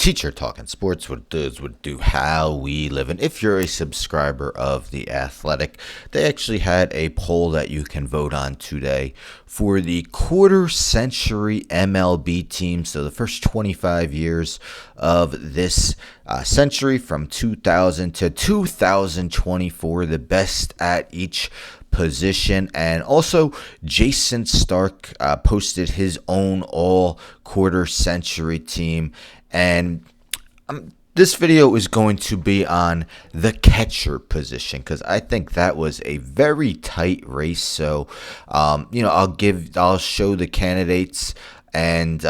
Teacher Talking Sports, what it does, what it do, how we live. And if you're a subscriber of The Athletic, they actually had a poll that you can vote on today for the quarter century MLB team. So the first 25 years of this century from 2000 to 2024, the best at each position. And also Jason Stark posted his own all-quarter century team. And this video is going to be on the catcher position because I think that was a very tight race. So, I'll show the candidates and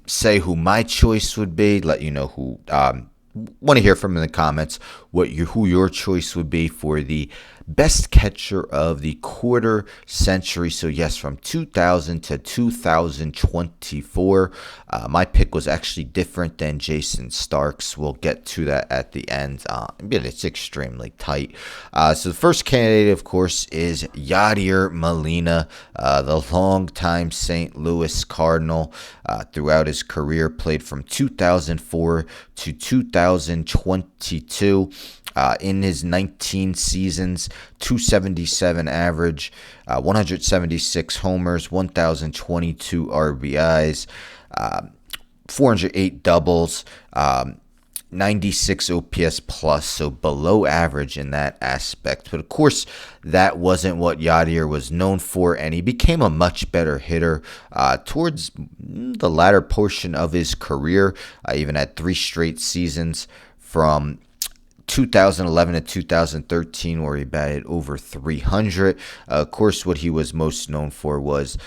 say who my choice would be. Let you know who. Want to hear from in the comments who your choice would be for the best catcher of the quarter century. So yes, from 2000 to 2024. My pick was actually different than Jason Stark's. We'll get to that at the end. But it's extremely tight. So the first candidate, of course, is Yadier Molina, the longtime St. Louis Cardinal. Throughout his career, played from 2004 to 2022. In his 19 seasons, 277 average, 176 homers, 1,022 RBIs, 408 doubles, 96 OPS plus, so below average in that aspect. But of course, that wasn't what Yadier was known for, and he became a much better hitter towards the latter portion of his career. Even had 3 straight seasons from 2011 to 2013 where he batted over 300. Of course, what he was most known for was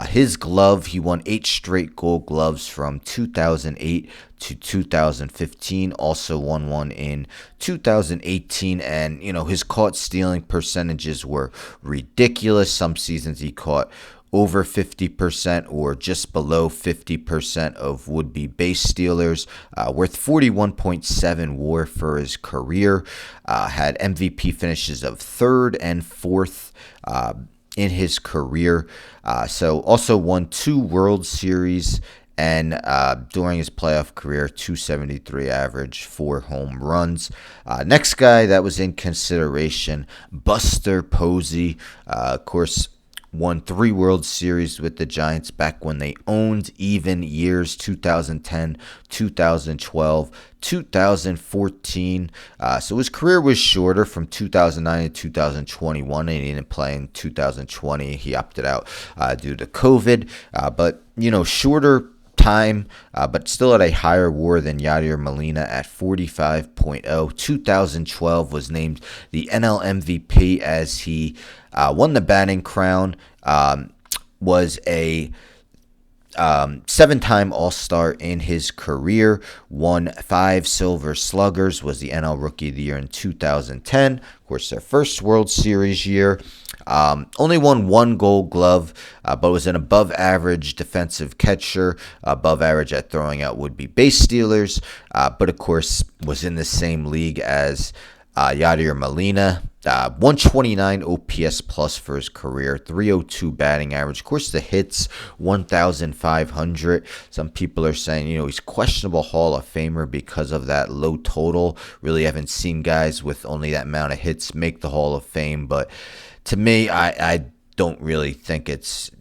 his glove. He won 8 straight Gold Gloves from 2008 to 2015. Also won one in 2018, and his caught stealing percentages were ridiculous. Some seasons he caught over 50% or just below 50% of would-be base stealers, worth 41.7 WAR for his career, had MVP finishes of 3rd and 4th in his career, so also won 2 World Series, and during his playoff career, 273 average, 4 home runs. Next guy that was in consideration, Buster Posey, of course, won 3 World Series with the Giants back when they owned even years, 2010, 2012, 2014. So his career was shorter from 2009 to 2021, and he didn't play in 2020. He opted out due to COVID. But shorter time, but still at a higher WAR than Yadier Molina at 45.0. 2012 was named the NL MVP as he won the batting crown, was a 7-time All-Star in his career, won 5 Silver Sluggers, was the NL Rookie of the Year in 2010. Of course, their first World Series year. Only won 1 Gold Glove, but was an above-average defensive catcher, above average at throwing out would-be base stealers, but of course was in the same league as Yadier Molina. 129 OPS plus for his career, 302 batting average. Of course, the hits, 1,500. Some people are saying, he's questionable Hall of Famer because of that low total. Really haven't seen guys with only that amount of hits make the Hall of Fame. But to me, I don't really think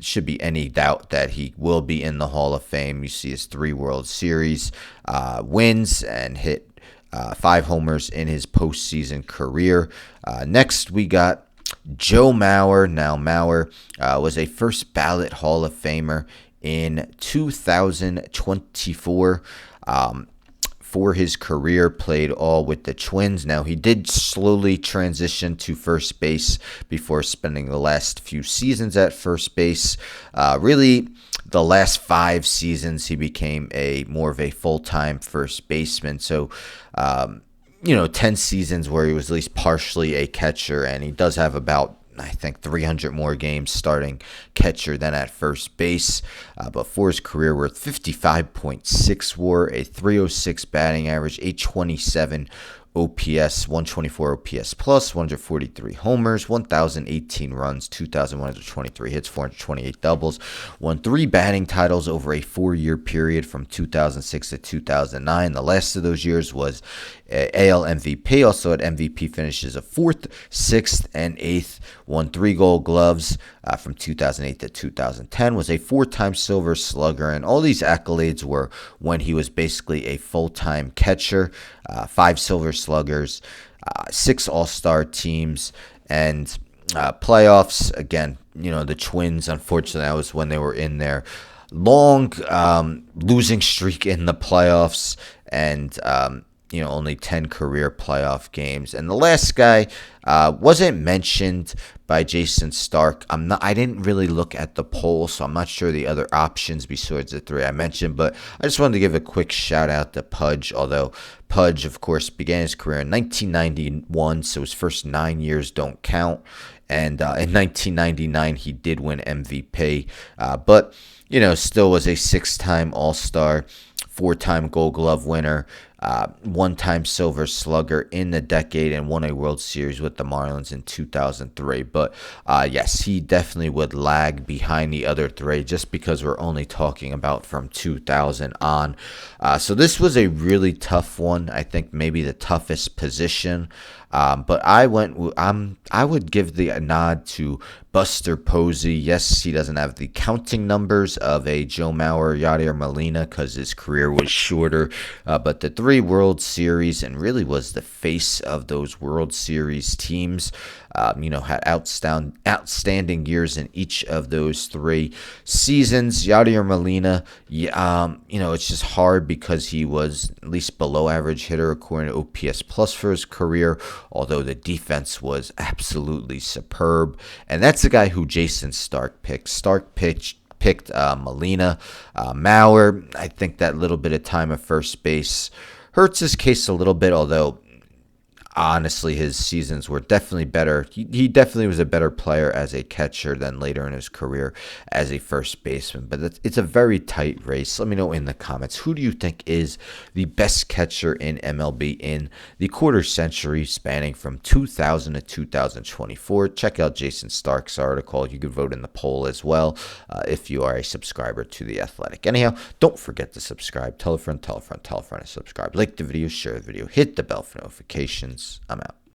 should be any doubt that he will be in the Hall of Fame. You see his 3 World Series wins and hit 5 homers in his postseason career. Next, we got Joe Mauer. Now, Mauer was a first ballot Hall of Famer in 2024. For his career, played all with the Twins. Now, he did slowly transition to first base before spending the last few seasons at first base. Really, the last 5 seasons, he became more of a full-time first baseman. So, 10 seasons where he was at least partially a catcher, and he does have about, I think, 300 more games starting catcher than at first base. But for his career, worth 55.6 WAR, a 306 batting average, 827 OPS, 124 OPS plus, 143 homers, 1,018 runs, 2,123 hits, 428 doubles, won 3 batting titles over a 4-year period from 2006 to 2009. The last of those years was AL MVP, also had MVP finishes of 4th, 6th, and 8th, won 3 Gold Gloves from 2008 to 2010, was a 4-time Silver Slugger, and all these accolades were when he was basically a full-time catcher, 5 Silver Sluggers, 6 All-Star teams, and playoffs. Again, the Twins, unfortunately, that was when they were in their long losing streak in the playoffs, and only 10 career playoff games. And the last guy wasn't mentioned by Jason Stark. I didn't really look at the poll, so I'm not sure the other options besides the 3 I mentioned, but I just wanted to give a quick shout out to Pudge, although Pudge, of course, began his career in 1991, so his first 9 years don't count. And in 1999, he did win MVP, but still was a 6-time All-Star, 4-time Gold Glove winner, 1-time Silver Slugger in the decade, and won a World Series with the Marlins in 2003. But yes, he definitely would lag behind the other 3 just because we're only talking about from 2000 on. So this was a really tough one. I think maybe the toughest position. But I would give the nod to Buster Posey. Yes, he doesn't have the counting numbers of a Joe Mauer or Yadier Molina because his career was shorter. But the 3 World Series, and really was the face of those World Series teams, had outstanding years in each of those 3 seasons. Yadier Molina, it's just hard because he was at least below average hitter according to OPS plus for his career, although the defense was absolutely superb. And that's the guy who Jason Stark picked. Stark picked Molina. Mauer, I think that little bit of time at first base hurts his case a little bit, although honestly, his seasons were definitely better. He definitely was a better player as a catcher than later in his career as a first baseman. But it's a very tight race. Let me know in the comments, who do you think is the best catcher in MLB in the quarter century spanning from 2000 to 2024? Check out Jason Stark's article. You can vote in the poll as well if you are a subscriber to The Athletic. Anyhow, don't forget to subscribe. Tell a friend, tell a friend, tell a friend to subscribe. Like the video, share the video, hit the bell for notifications. I'm out.